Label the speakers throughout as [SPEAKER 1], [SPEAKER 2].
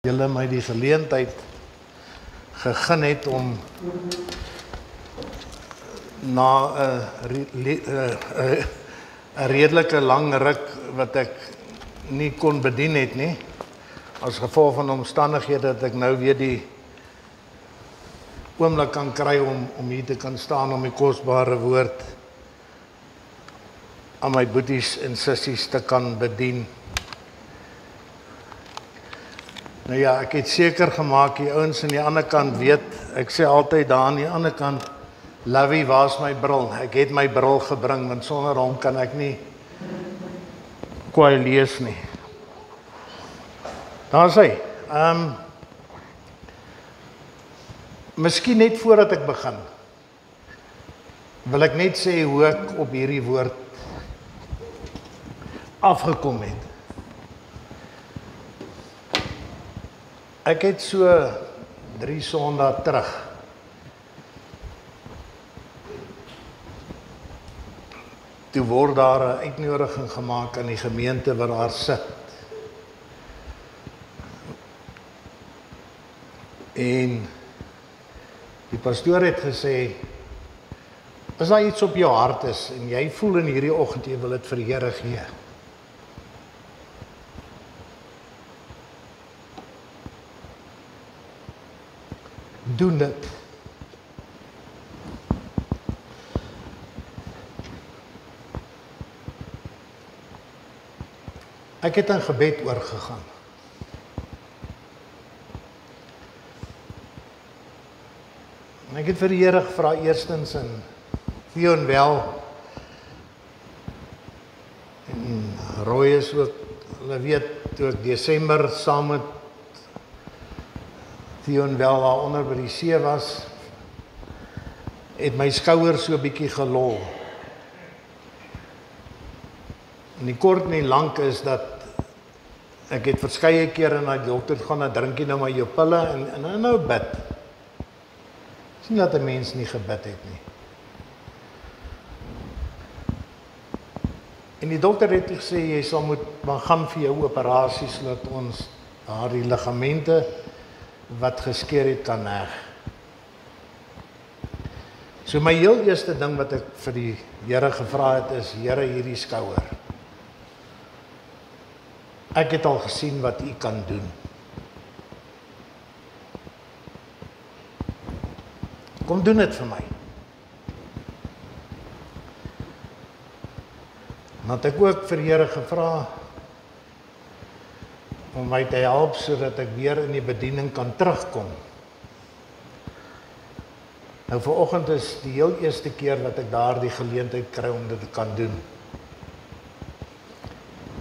[SPEAKER 1] Julle my die geleentheid gegee het om na 'n redelike lang ruk wat ek nie kon bedien het nie, as gevolg van omstandighede dat ek nou weer die oomblik kan kry om hier te kan staan om die kosbare woord aan my boeties en sissies te kan bedien. Nou ja, ek het seker gemaak die ouens aan die ander kant weet, ek sê altyd daar aan die ander kant, Lovey, waar's my bril? Ek het my bril gebring, want sonder hom kan ek nie kwai lees nie. Daar is hy. Miskien net voordat ek begin, wil ek net sê hoe ek op hierdie woord afgekom het. Ek het so 3 Sondae terug toe word daar 'n uitnodiging gemaak aan die gemeente wat daar sit. En die pastoor het gesê, as daar iets op jou hart is en jy voel in hierdie oggend jy wil dit vir die Here gee, doen dit. Ek het in gebed oorgegaan. En ek het vir die Here gevra eerstens en Theon wel en Roy is ook, hulle weet, toe ek Desember saam met Theon wel daar onder by die see was, het my skouer so 'n bietjie gelol. En die kort en die lank is dat ek het verskeie kere na die dokter gaan, dan drink jy nou maar jou pille en nou bid. Sien dat 'n mens nie gebid het nie. En die dokter het gesê jy sal moet gaan vir jou operasie sodat ons daardie ligamente wat geskeur het kan heg. So my heel eerste ding wat ek vir die Here gevra het is, Here, hierdie skouer. Ek het al gesien wat U kan doen. Kom doen dit vir my. Dan het ek ook vir die Here gevra om my te help sodat ek weer in die bediening kan terugkom. Nou vanoggend is die heel eerste keer wat ek daardie geleentheid kry om dit te kan doen.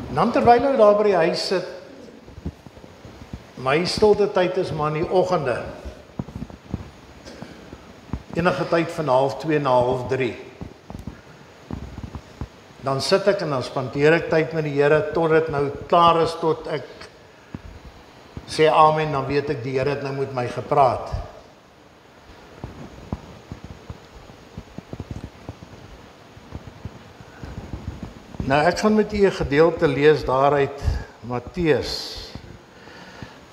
[SPEAKER 1] En dan terwyl ek daar by die huis sit, my stilte tyd is maar in die oggende. Enige tyd van 2:30 na 3:30. Dan sit ek en dan spandeer ek tyd met die Here tot dit nou klaar is, tot ek sê amen, dan weet ek die Here het nou met my gepraat. Nou ek gaan met u 'n gedeelte lees daaruit Matteus.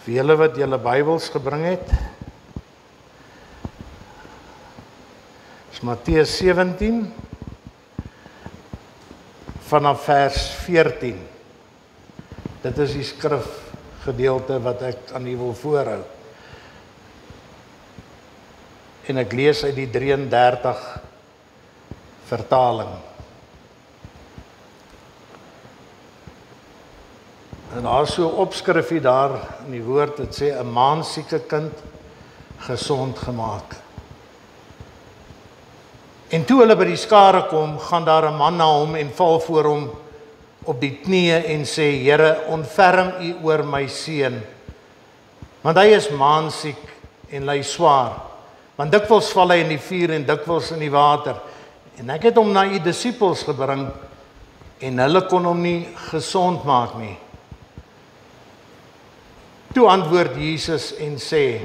[SPEAKER 1] Vir julle wat julle Bybels gebring het. Dis Matteus 17 vanaf vers 14. Dit is die skrifgedeelte wat ek aan u wil voorhou. En ek lees uit die 33 vertaling. En daar is so 'n opskrifie daar in die woord, dit sê 'n maansieke kind gesond gemaak. En toe hulle by die skare kom, gaan daar 'n man na hom en val voor hom op die knieë en sê, Here, ontferm U oor my seun, want hy is maansiek en ly swaar, want dikwels val hy in die vuur en dikwels in die water. En ek het hom na U disippels gebring en hulle kon hom nie gesond maak nie. Toe antwoord Jesus en sê,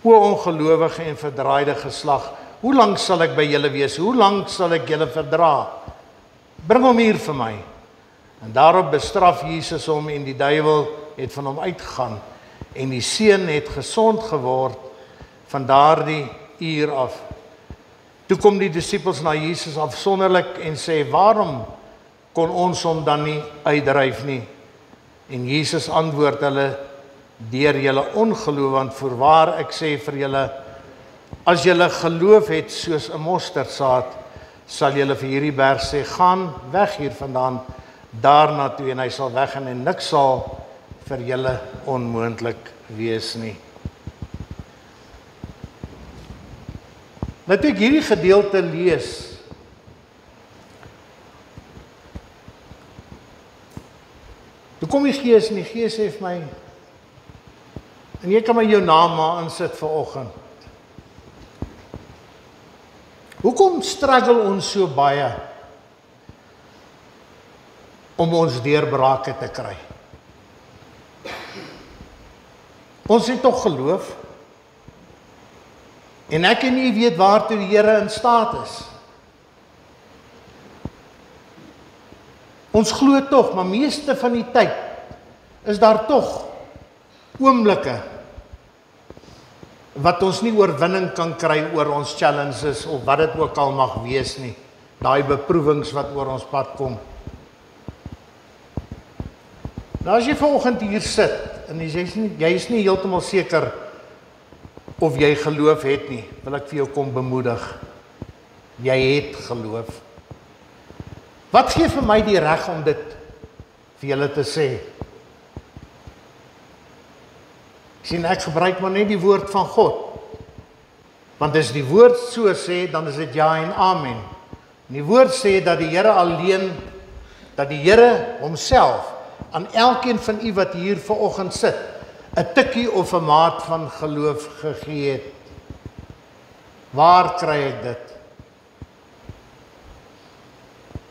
[SPEAKER 1] O ongelowige en verdraaide geslag, hoe lank sal ek by julle wees? Hoe lank sal ek julle verdra? Bring hom hier vir my. En daarop bestraf Jesus hom en die duiwel het van hom uitgegaan en die seun het gesond geword van daardie uur af. Toe kom die disippels na Jesus afsonderlik en sê, waarom kon ons hom dan nie uitdryf nie? En Jesus antwoord hulle, deur julle ongeloof, want voorwaar ek sê vir julle, as julle geloof het soos 'n mosterdsaad, sal julle vir hierdie berg sê, gaan weg hier vandaan, daarna toe, en hy sal weggaan en niks sal vir julle onmoontlik wees nie. Nou toe ek hierdie gedeelte lees, toe kom die Gees en die Gees sê vir my, en jy kan my jou naam maar insit vanoggend. Hoekom struggle ons so baie om ons deurbrake te kry? Ons het tog geloof, en ek en u weet waartoe die Here in staat is. Ons glo tog, maar meeste van die tyd is daar tog oomblikke wat ons nie oorwinning kan kry oor ons challenges of wat dit ook al mag wees nie. Daai beproewings wat oor ons pad kom. Nou as jy vanoggend hier sit en jy is nie heeltemal seker of jy geloof het nie, wil ek vir jou kom bemoedig. Jy het geloof. Wat gee vir my die reg om dit vir julle te sê? Sien, ek gebruik maar net die woord van God. Want as die woord so sê, dan is dit ja en amen. En die woord sê dat die Here alleen, dat die Here homself aan elkeen van u wat hier vanoggend sit, 'n tikkie of 'n maat van geloof gegee het. Waar kry ek dit?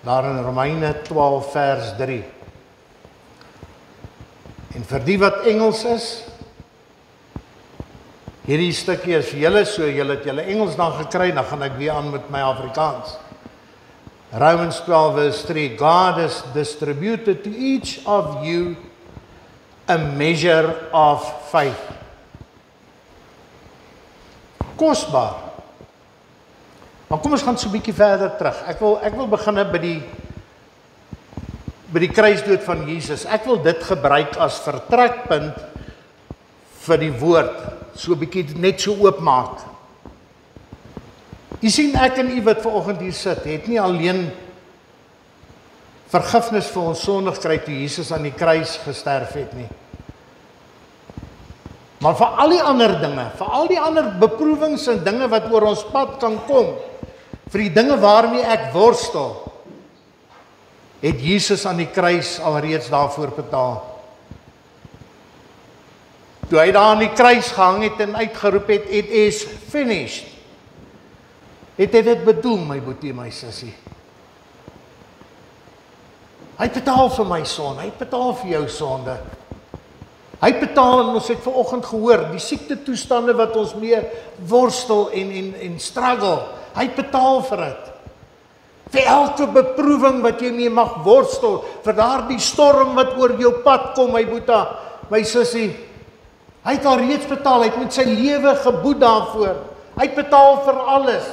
[SPEAKER 1] Daar in Romeine 12 vers 3. En vir die wat Engels is, hierdie stukkie is vir julle, so julle het julle Engels dan gekry, dan gaan ek weer aan met my Afrikaans. Romans 12 verse 3, God has distributed to each of you a measure of faith. Kosbaar. Maar kom ons gaan so 'n bietjie verder terug. Ek wil begin by die kruisdood van Jesus. Ek wil dit gebruik as vertrekpunt vir die woord. So 'n bietjie net so oopmaak. U sien, ek en u wat vanoggend hier sit, het nie alleen vergifnis vir ons sonde gekry toe Jesus aan die kruis gesterf het nie. Maar vir al die ander dinge, vir al die ander beproewings en dinge wat oor ons pad kan kom, vir die dinge waarmee ek worstel, het Jesus aan die kruis alreeds daarvoor betaal. Toe hy daar aan die kruis gehang het en uitgeroep het, it is finished. Het hy dit bedoel, my boetie, my sussie? Hy het betaal vir my sonde, hy het betaal vir jou sonde. Hy het betaal, en ons het vanoggend gehoor, die siekte toestande wat ons mee worstel en struggle, hy het betaal vir dit. Vir elke beproewing wat jy mee mag worstel, vir daardie storm wat oor jou pad kom, my boeta, my sussie, hy het al reeds betaal, hy het met sy lewe geboet daarvoor. Hy het betaal vir alles.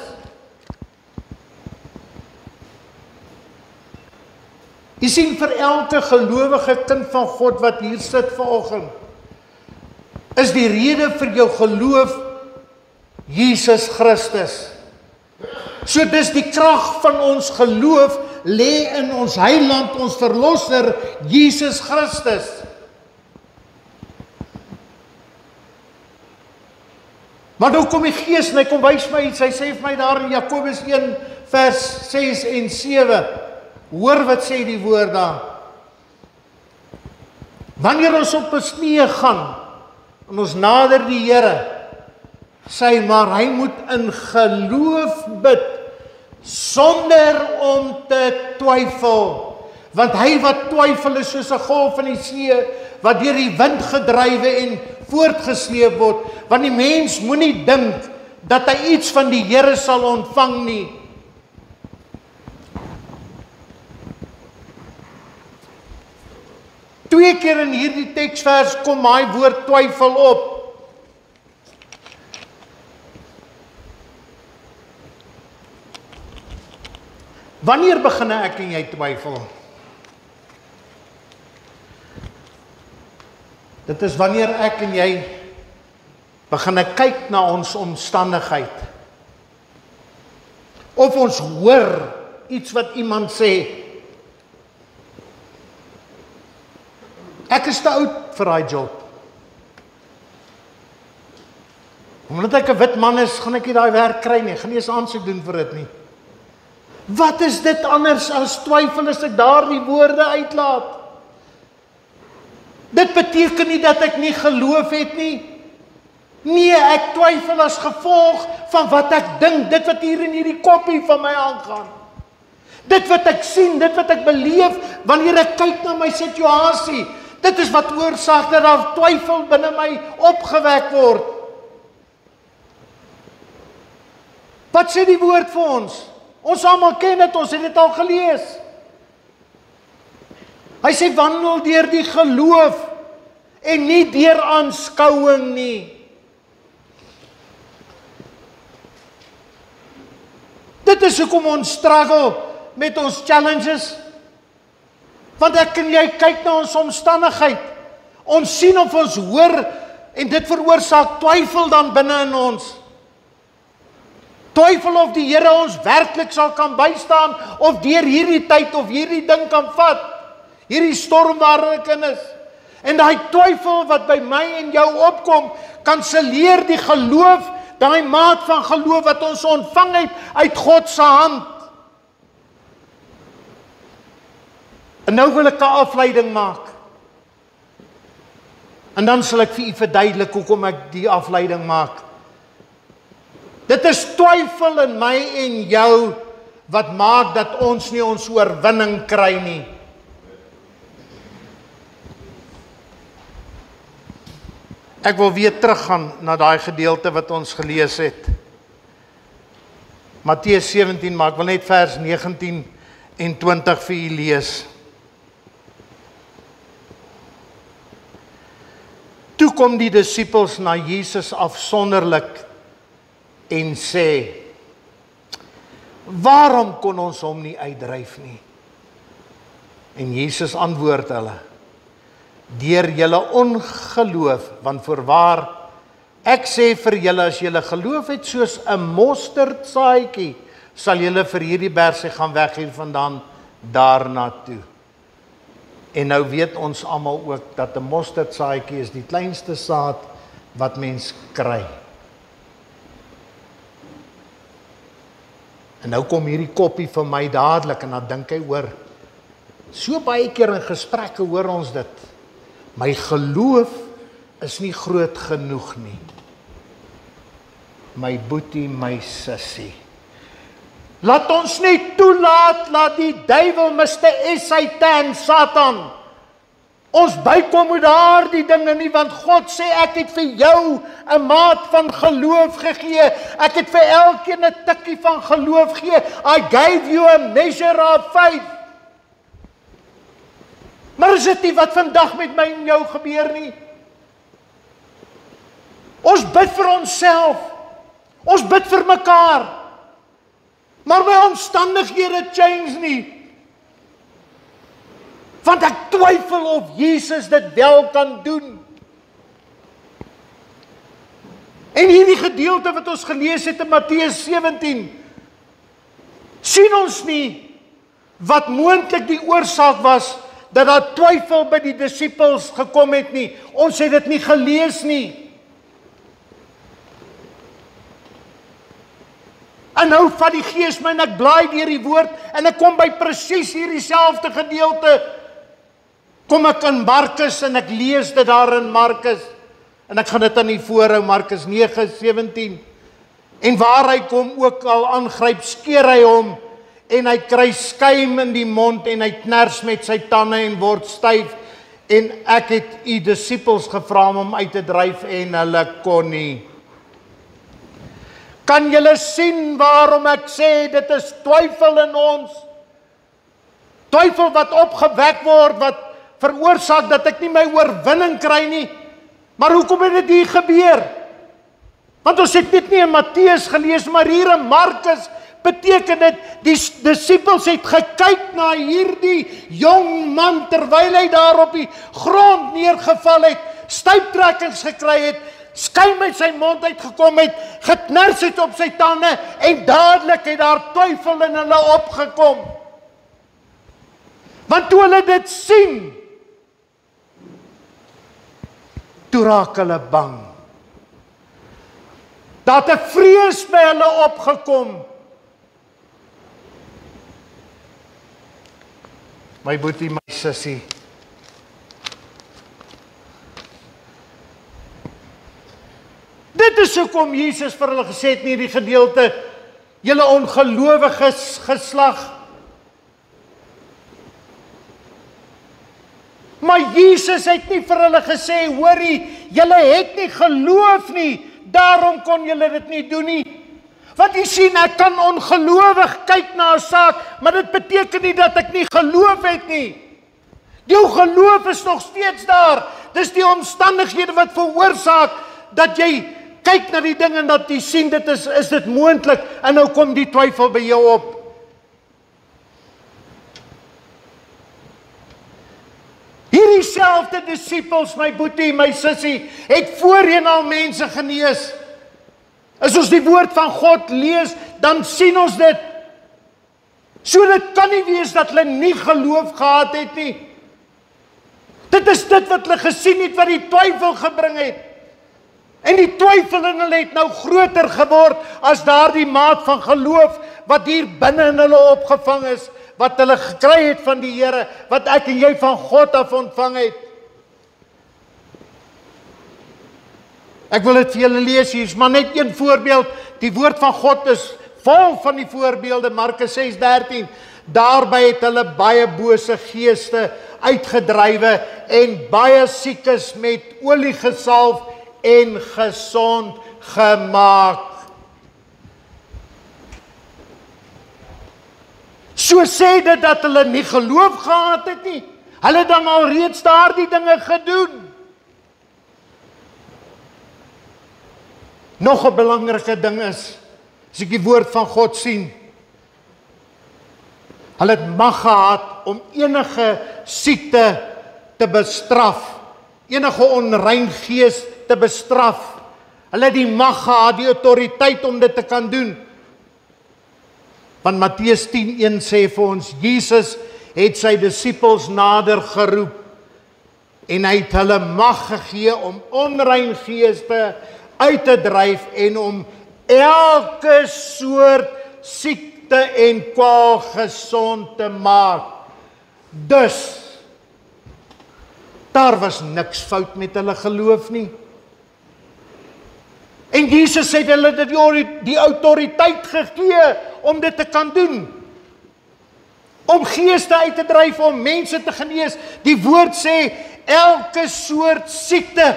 [SPEAKER 1] Jy sien, vir elke gelowige kind van God wat hier sit vanoggend, is die rede vir jou geloof Jesus Christus. So dis die krag van ons geloof lê in ons Heiland, ons Verlosser, Jesus Christus. Maar nou kom die Gees en hy kom wys my iets, hy sê vir my daar in Jakobus 1 vers 6 en 7, hoor wat sê die woord daar. Wanneer ons op ons knieë gaan, en ons nader die Here, sê maar hy moet in geloof bid, sonder om te twyfel. Want hy wat twyfel is soos 'n golf in die see, wat deur die wind gedrywe en voortgesleep word, want die mens moenie dink dat hy iets van die Here sal ontvang nie. 2 keer in hierdie teksvers kom my woord twyfel op. Wanneer begin ek en jy twyfel? Dit is wanneer ek en jy begin kyk na ons omstandigheid. Of ons hoor iets wat iemand sê. Ek is te oud vir daai job. Omdat ek 'n wit man is, gaan ek nie daai werk kry nie. Ek gaan nie eens aansoek doen vir dit nie. Wat is dit anders as twyfel as ek daardie woorde uitlaat? Dit beteken nie dat ek nie geloof het nie. Nee, ek twyfel as gevolg van wat ek dink, dit wat hier in hierdie koppie van my aangaan. Dit wat ek sien, dit wat ek beleef, wanneer ek kyk na my situasie, dit is wat oorsaak dat daar twyfel binne my opgewek word. Wat sê die woord vir ons? Ons almal ken dit, ons het dit al gelees. Hy sê wandel deur die geloof en nie deur aanskouing nie. Dit is hoekom ons struggle met ons challenges. Want ek en jy kyk na ons omstandigheid. Ons sien of ons hoor en dit veroorsaak twyfel dan binne in ons. Twyfel of die Here ons werklik sal kan bystaan of deur hierdie tyd of hierdie ding kan vat. Hierdie storm waarin ek in is. En daai twyfel wat by my en jou opkom, kanselleer die geloof, daai maat van geloof wat ons ontvang het uit God se hand. En nou wil ek 'n afleiding maak. En dan sal ek vir u verduidelik hoekom ek die afleiding maak. Dit is twyfel in my en jou wat maak dat ons nie ons oorwinning kry nie. Ek wil weer teruggaan na daai gedeelte wat ons gelees het. Matteus 17, maar ek wil net vers 19 en 20 vir u lees. Toe kom die disippels na Jesus afsonderlik en sê, waarom kon ons hom nie uitdryf nie? En Jesus antwoord hulle, deur julle ongeloof, want voorwaar, ek sê vir julle, as julle geloof het soos 'n mosterdsaadjie, sal julle vir hierdie berg sê, gaan weg hier vandaan, daarna toe. En nou weet ons almal ook, dat 'n mosterdsaadjie is die kleinste saad, wat mens kry. En nou kom hierdie koppie vir my dadelik, en dan dink hy oor, so baie keer in gesprekke hoor ons dit, my geloof is nie groot genoeg nie. My boetie, my sussie. Laat ons nie toelaat, laat die duiwel, Mr. Satan, Satan, ons bykom met daardie dinge nie, want God sê, ek het vir jou 'n maat van geloof gegee, ek het vir elkeen 'n tikkie van geloof gegee, I gave you a measure of faith. Maar is dit nie wat vandag met my en jou gebeur nie? Ons bid vir onsself, ons bid vir mekaar, maar my omstandighede change nie. Want ek twyfel of Jesus dit wel kan doen. En hierdie gedeelte wat ons gelees het in Matteus 17, sien ons nie wat moontlik die oorsaak was dat daar twyfel by die disippels gekom het nie. Ons het dit nie gelees nie. En nou vat die Gees my en ek blaai deur die woord en ek kom by presies hierdie selfde gedeelte. Kom ek in Markus en ek lees dit daar in Markus. En ek gaan dit aan u voorhou, Markus 9:17. En waar hy kom ook al aangryp, skeer hy hom en hy kry skuim in die mond en hy kners met sy tande en word styf. En ek het u disippels gevra om hom uit te dryf en hulle kon nie. Kan julle sien waarom ek sê dit is twyfel in ons? Twyfel wat opgewek word, wat veroorsaak dat ek nie my oorwinning kry nie. Maar hoekom het dit hier gebeur? Want ons het dit nie in Matteus gelees, maar hier in Markus beteken dit, die disippels het gekyk na hierdie jong man, terwyl hy daar op die grond neergeval het, stuiptrekkings gekry het, skuim uit sy mond uitgekom het, geknars het op sy tande, en dadelik het daar twyfel in hulle opgekom. Want toe hulle dit sien, toe raak hulle bang. Daar het 'n vrees by hulle opgekom. My boetie, my sussie, dit is hoekom Jesus vir hulle gesê het in hierdie gedeelte, julle ongelowige geslag. Maar Jesus het nie vir hulle gesê, hoorie, julle het nie geloof nie, daarom kon julle dit nie doen nie. Want jy sien, ek kan ongelowig kyk na 'n saak, maar dit beteken nie dat ek nie geloof het nie. Jou geloof is nog steeds daar. Dis die omstandighede wat veroorsaak dat jy kyk na die ding en dat jy sien dit is dit moontlik, en nou kom die twyfel by jou op. Hierdie selfde disippels, my boetie, my sussie, het voorheen al mense genees. As ons die woord van God lees, dan sien ons dit. So dit kan nie wees dat hulle nie geloof gehad het nie. Dit is dit wat hulle gesien het, wat die twyfel gebring het. En die twyfel in hulle het nou groter geword as daardie maat van geloof wat hier binne in hulle opgevang is, wat hulle gekry het van die Here, wat ek en jy van God af ontvang het. Ek wil dit vir julle lees, hier is maar net een voorbeeld. Die woord van God is vol van die voorbeelde. Markus 6:13. Daarby het hulle baie bose geeste uitgedrywe en baie siekes met olie gesalf en gesond gemaak. So sê dit dat hulle nie geloof gehad het nie. Hulle het dan al reeds daardie dinge gedoen. Nog 'n belangrike ding is, as ek die woord van God sien, hulle het mag gehad om enige siekte te bestraf, enige onrein gees te bestraf. Hulle het die mag gehad, die autoriteit om dit te kan doen. Want Matteus 10:1 sê vir ons, Jesus het sy disippels nader geroep en hy het hulle mag gegee om onrein geeste uit te dryf en om elke soort siekte en kwaal gesond te maak. Dus, daar was niks fout met hulle geloof nie. En Jesus het hulle die autoriteit gegee om dit te kan doen. Om geeste uit te dryf, om mense te genees. Die woord sê, elke soort siekte.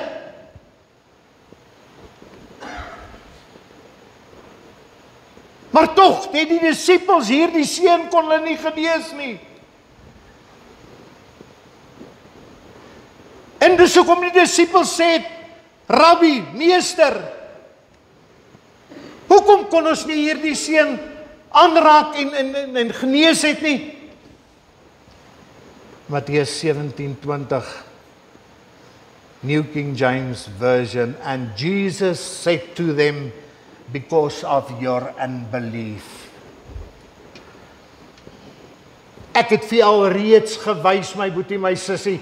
[SPEAKER 1] Maar tog, het die disippels hierdie seun kon hulle nie genees nie. En dis hoekom die disippels sê, Rabbi, meester, hoekom kon ons nie hierdie seun aanraak en genees het nie? Matteus 17:20, New King James Version, and Jesus said to them, because of your unbelief. Ek het vir al reeds gewys, my boetie, my sussie,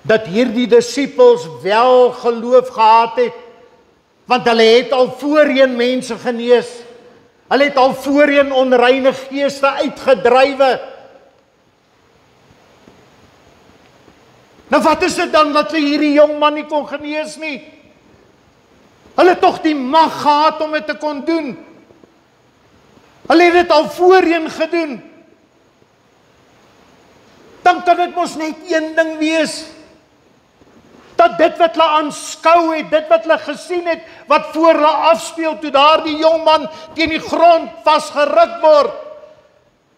[SPEAKER 1] dat hierdie disippels wel geloof gehad het, want hulle het al voorheen mense genees. Hulle het al voorheen onreine geeste uitgedrywe. Nou wat is dit dan dat hulle hierdie jong man nie kon genees nie? Hulle het tog die mag gehad om dit te kon doen. Hulle het dit al voorheen gedoen. Dan kan dit mos net een ding wees. Dat dit wat hulle aanskou het, dit wat hulle gesien het, wat voor hulle afspeel, toe daardie jong man teen die grond vasgeruk word,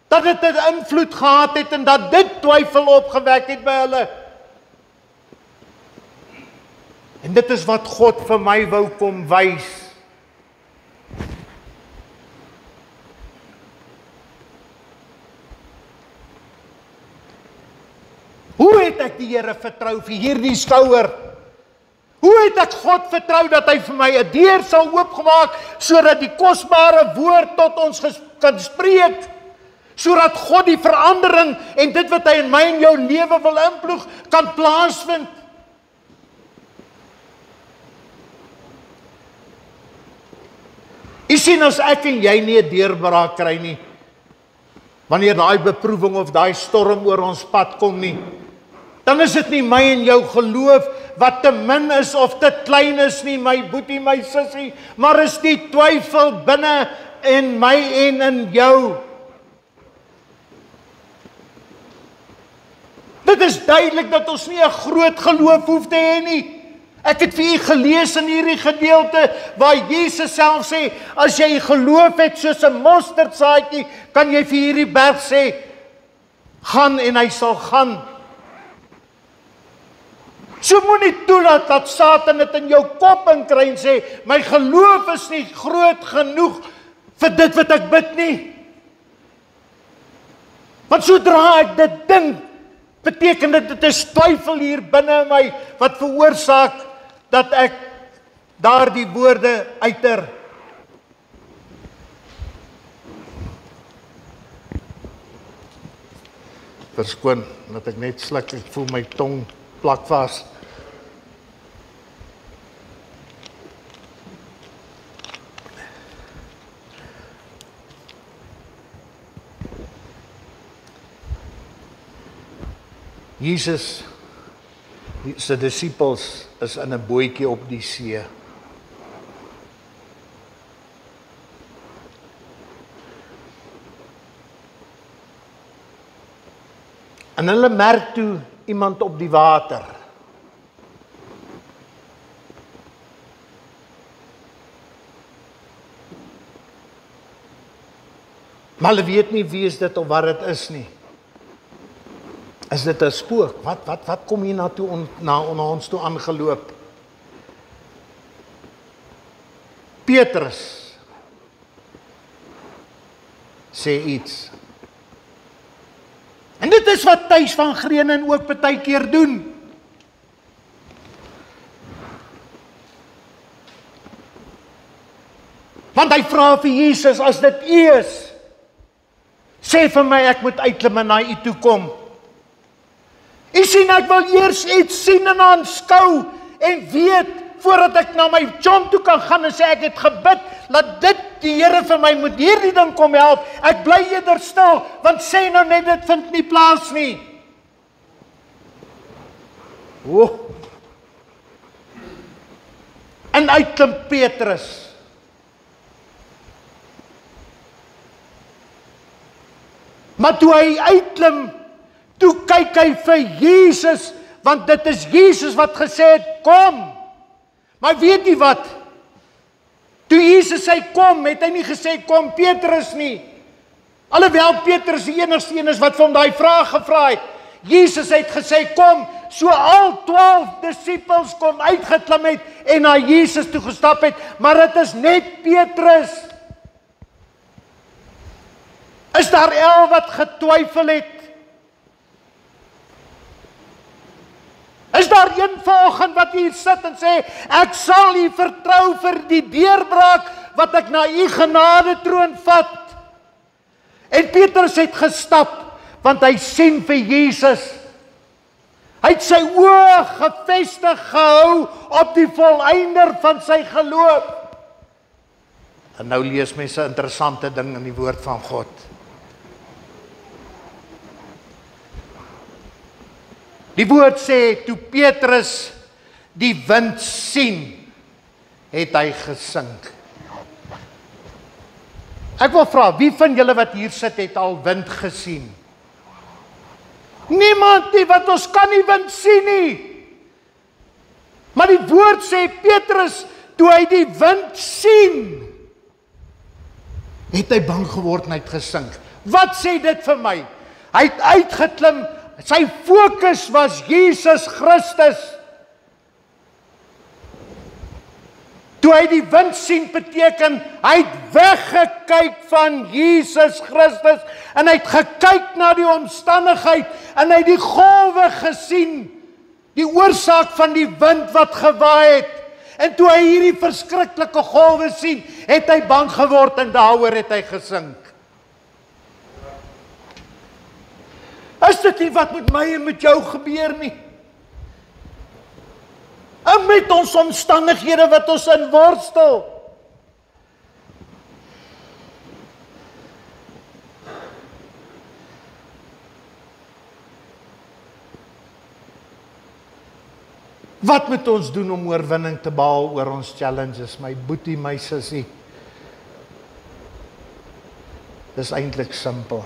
[SPEAKER 1] Dat dit 'n invloed gehad het en dat dit twyfel opgewek het by hulle. En dit is wat God vir my wou kom wys. Hoe het ek die Here vertrou vir hierdie skouer? Hoe het ek God vertrou dat hy vir my 'n deur sal oopgemaak sodat die kosbare woord tot ons kan spreek? Sodat God die verandering en dit wat hy in my en jou lewe wil inploeg kan plaasvind. Jy sien, as ek en jy nie 'n deurbraak kry nie, wanneer daai beproewing of daai storm oor ons pad kom nie, dan is dit nie my en jou geloof wat te min is of te klein is nie, my boetie, my sussie, maar is die twyfel binne in my en in jou. Dit is duidelik dat ons nie 'n groot geloof hoef te hê nie. Ek het vir u gelees in hierdie gedeelte waar Jesus self sê, as jy geloof het soos 'n mosterdsaadjie, kan jy vir hierdie berg sê, gaan en hy sal gaan. So moenie toelaat dat Satan dit in jou kop inkry en sê, my geloof is nie groot genoeg vir dit wat ek bid nie. Want sodra ek dit dink, beteken dit is twyfel hier binne in my wat veroorsaak dat ek daardie woorde uiter. Verskoon dat ek net sluk, ek voel my tong plak vas. Jesus se disippels is in 'n bootjie op die see. En hulle merk toe iemand op die water. Maar hulle weet nie wie is dit of wat dit is nie. Is dit 'n spook? Wat kom hier na ons toe aangeloop? Petrus sê iets. En dit is wat Thys van Greenen ook baie keer doen. Want hy vra vir Jesus, as dit U is, sê vir my ek moet uitklim en na U toe kom. U sien, ek wil eers iets sien en aanskou en weet voordat ek na my chom toe kan gaan en sê ek het gebid, laat dit die Here vir my moet hierdie ding kom help. Ek bly eerder stil, want sê nou net dit vind nie plaas nie. En uitklim Petrus. Maar toe hy uitklim, toe kyk hy vir Jesus, want dit is Jesus wat gesê het, kom. Maar weet jy wat? Toe Jesus sê kom, het hy nie gesê kom Petrus nie. Alhoewel Petrus die enigste een is wat vir hom daai vraag gevra het. Jesus het gesê kom, so al 12 disippels kon uitgeklim het en na Jesus toe gestap het, maar dit is net Petrus. Is daar 11 wat getwyfel het? Is daar een vanoggend wat hier sit en sê, ek sal U vertrou vir die deurbraak wat ek na U genade troon vat? En Petrus het gestap, want hy sien vir Jesus. Hy het sy oë gefestig gehou op die volëinder van sy geloof. En nou lees mense 'n interessante ding in die woord van God. Die woord sê, toe Petrus die wind sien, het hy gesink. Ek wil vra, wie van julle wat hier sit, het al wind gesien? Niemand nie, want ons kan nie wind sien nie. Maar die woord sê, Petrus, toe hy die wind sien, het hy bang geword en hy het gesink. Wat sê dit vir my? Hy het uitgeklim, sy fokus was Jesus Christus. Toe hy die wind sien, beteken, hy het weggekyk van Jesus Christus, en hy het gekyk na die omstandigheid, en hy het die golwe gesien, die oorsaak van die wind wat gewaai het, en toe hy hierdie verskriklike golwe sien, het hy bang geword, en daaroor het hy gesink. Is dit nie wat met my en met jou gebeur nie? En met ons omstandighede wat ons in worstel. Wat moet ons doen om oorwinning te behaal oor ons challenges, my boetie, my sussie? Dis eintlik simpel.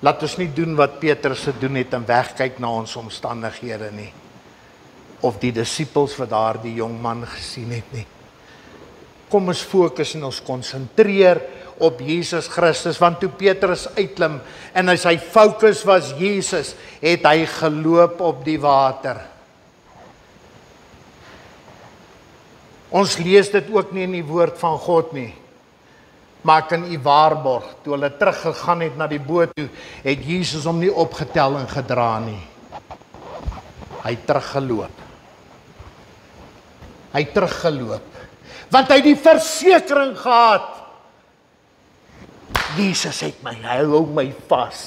[SPEAKER 1] Laat ons nie doen wat Petrus gedoen het en wegkyk na ons omstandighede nie. Of die disippels wat daar die jong man gesien het nie. Kom ons fokus en ons konsentreer op Jesus Christus, want toe Petrus uitklim en sy fokus was Jesus, het hy geloop op die water. Ons lees dit ook nie in die woord van God nie. Maar ek kan u waarborg, toe hulle teruggegaan het na die boot toe, het Jesus hom nie opgetel en gedra nie. Hy het teruggeloop. Hy het teruggeloop. Want hy het die versekering gehad. Jesus het my, hy hou my vas.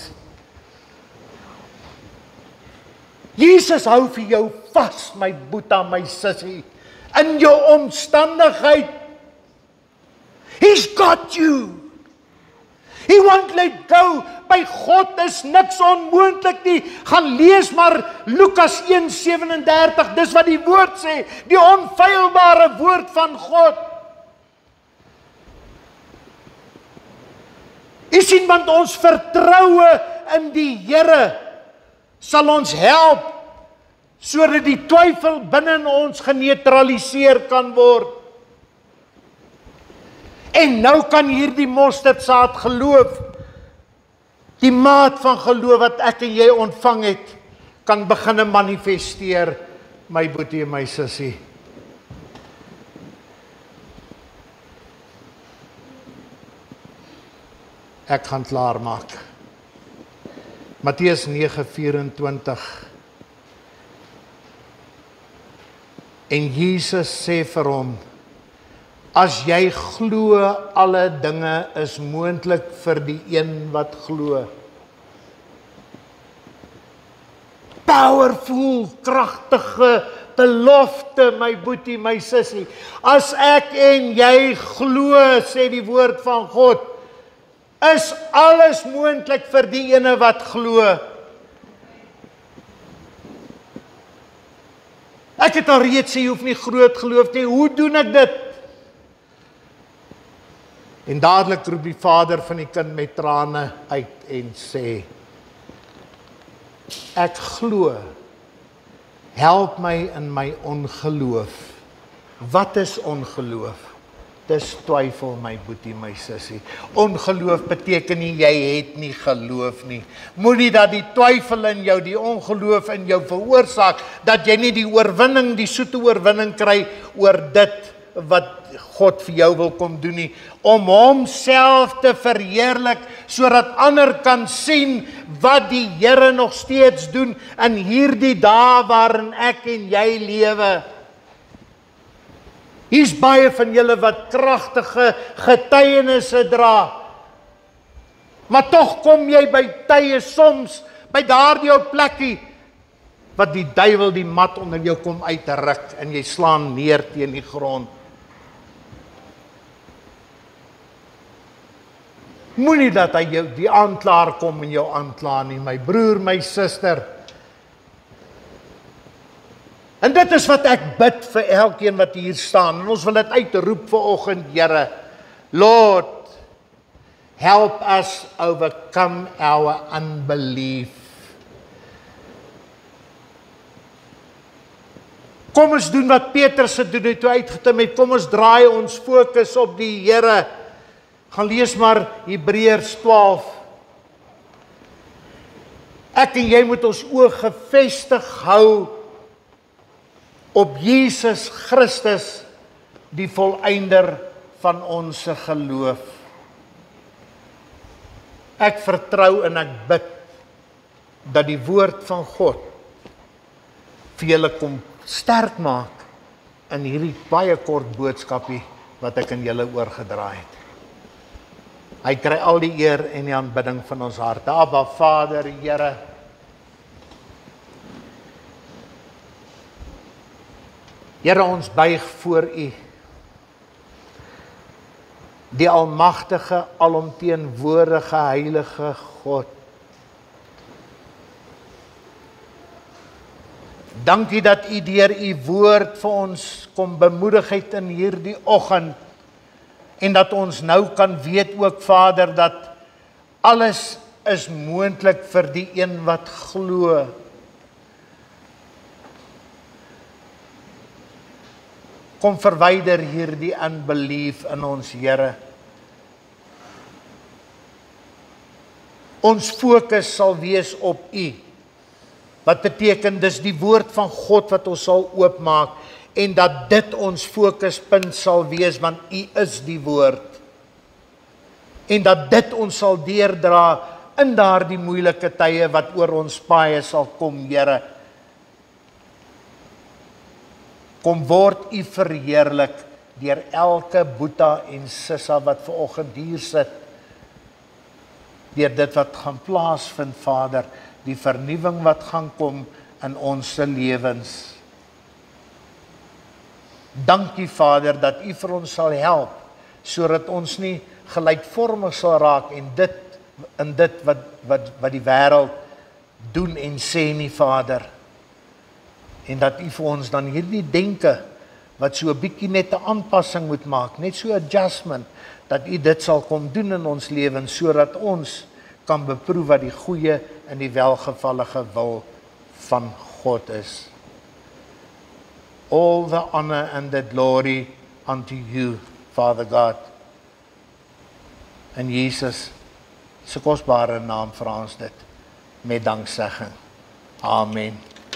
[SPEAKER 1] Jesus hou vir jou vas, my boeta, my sussie. In jou omstandigheid. He's got you. He won't let go. By God is niks onmoontlik nie. Gaan lees maar Lukas 1:37. Dis wat die woord sê. Die onfeilbare woord van God. U sien, want ons vertroue in die Here sal ons help sodat die twyfel binne in ons geneutraliseer kan word. En nou kan hierdie mosterdsaad geloof, die maat van geloof wat ek en jy ontvang het, kan begin manifesteer, my boetie en my sussie. Ek gaan klaar maak. Matteus 9:24. En Jesus sê vir hom, as jy glo, alle dinge is moontlik vir die een wat glo. Powerful, kragtige belofte, my boetie, my sussie. As ek en jy glo, sê die woord van God, is alles moontlik vir die ene wat glo. Ek het al reeds sê, jy hoef nie groot geloof nie. Hoe doen ek dit? En dadelik roep die vader van die kind met trane uit en sê, ek glo, help my in my ongeloof. Wat is ongeloof? Dis twyfel, my boetie, my sussie. Ongeloof beteken nie, jy het nie geloof nie. Moenie dat die twyfel in jou, die ongeloof in jou veroorsaak, dat jy nie die oorwinning, die soete oorwinning kry oor dit wat God vir jou wil kom doen nie, om homself te verheerlik, sodat ander kan sien wat die Here nog steeds doen in hierdie dae waarin ek en jy lewe. Hier's baie van julle wat kragtige getuienisse dra, maar tog kom jy by tye soms, by daardie ou plekkie, wat die duiwel die mat onder jou kom uitruk, en jy slaan neer teen die grond. Moenie dat hy jou, die aanklaer kom en jou aankla nie, my broer, my suster. En dit is wat ek bid vir elkeen wat hier staan, en ons wil dit uitroep vanoggend, Here. Lord, help us overcome our unbelief. Kom ons doen wat Petrus gedoen het toe uitgekom het, kom ons draai ons fokus op die Here. Gaan lees maar Hebreërs 12. Ek en jy moet ons oë gefestig hou op Jesus Christus, die volëinder van ons geloof. Ek vertrou en ek bid dat die woord van God vir julle kom sterk maak in hierdie baie kort boodskapie wat ek aan julle oorgedra het. Hy kry al die eer en die aanbidding van ons harte. Abba Vader, Here, Here, ons buig voor U, die almagtige, alomteenwoordige, heilige God. Dankie dat U deur U woord vir ons kom bemoedig het in hierdie oggend, en dat ons nou kan weet ook, Vader, dat alles is moontlik vir die een wat glo. Kom verwyder hierdie unbelief in ons, Here. Ons fokus sal wees op U. Wat beteken dis die woord van God wat ons sal oopmaak, en dat dit ons fokuspunt sal wees, want U is die woord. En dat dit ons sal deurdra in daardie moeilike tye wat oor ons paaie sal kom, Here. Kom word U verheerlik deur elke boeta en sissa wat vanoggend hier sit, deur dit wat gaan plaasvind, Vader, die vernuwing wat gaan kom in ons lewens. Dankie, Vader, dat U vir ons sal help, sodat ons nie gelykvormig sal raak en dit wat die wêreld doen en sê nie, Vader. En dat U vir ons dan hierdie denke, wat so 'n bietjie net 'n aanpassing moet maak, net so 'n adjustment, dat U dit sal kom doen in ons lewens, sodat ons kan beproef wat die goeie en die welgevallige wil van God is. All the honor and the glory unto You, Father God. In Jesus se kosbare naam vra ons dit met danksegging. Amen.